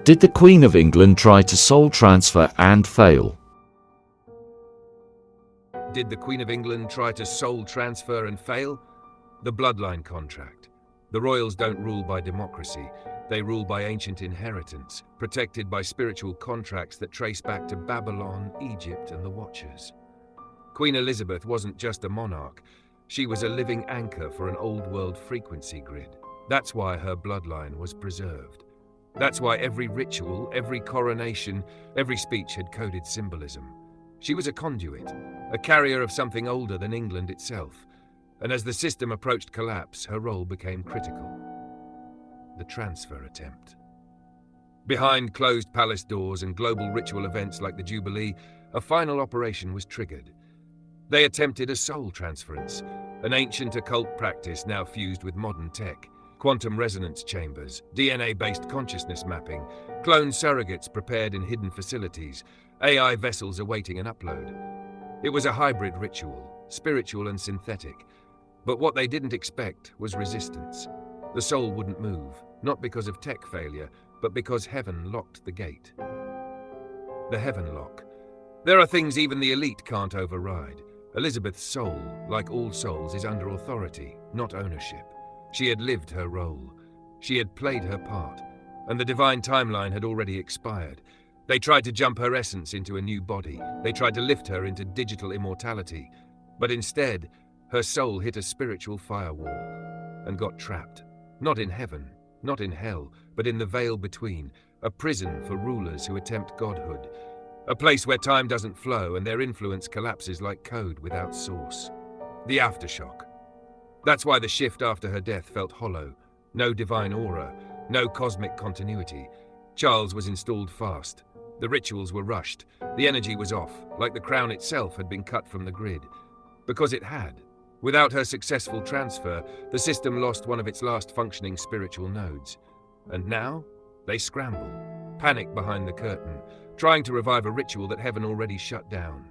Did the Queen of England try to soul transfer and fail? Did the Queen of England try to soul transfer and fail? The bloodline contract. The royals don't rule by democracy. They rule by ancient inheritance, protected by spiritual contracts that trace back to Babylon, Egypt, and the Watchers. Queen Elizabeth wasn't just a monarch. She was a living anchor for an old world frequency grid. That's why her bloodline was preserved. That's why every ritual, every coronation, every speech had coded symbolism. She was a conduit, a carrier of something older than England itself. And as the system approached collapse, her role became critical. The transfer attempt. Behind closed palace doors and global ritual events like the Jubilee, a final operation was triggered. They attempted a soul transference, an ancient occult practice now fused with modern tech. Quantum resonance chambers, DNA-based consciousness mapping, clone surrogates prepared in hidden facilities, AI vessels awaiting an upload. It was a hybrid ritual, spiritual and synthetic. But what they didn't expect was resistance. The soul wouldn't move, not because of tech failure, but because heaven locked the gate. The heaven lock. There are things even the elite can't override. Elizabeth's soul, like all souls, is under authority, not ownership. She had lived her role. She had played her part, and the divine timeline had already expired. They tried to jump her essence into a new body. They tried to lift her into digital immortality. But instead, her soul hit a spiritual firewall and got trapped. Not in heaven, not in hell, but in the veil between, a prison for rulers who attempt godhood. A place where time doesn't flow and their influence collapses like code without source. The aftershock. That's why the shift after her death felt hollow. No divine aura, no cosmic continuity. Charles was installed fast. The rituals were rushed. The energy was off, like the crown itself had been cut from the grid. Because it had. Without her successful transfer, the system lost one of its last functioning spiritual nodes. And now, they scramble, panic behind the curtain, trying to revive a ritual that heaven already shut down.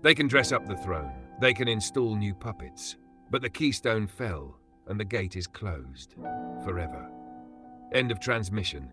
They can dress up the throne, they can install new puppets, but the keystone fell, and the gate is closed. Forever. End of transmission.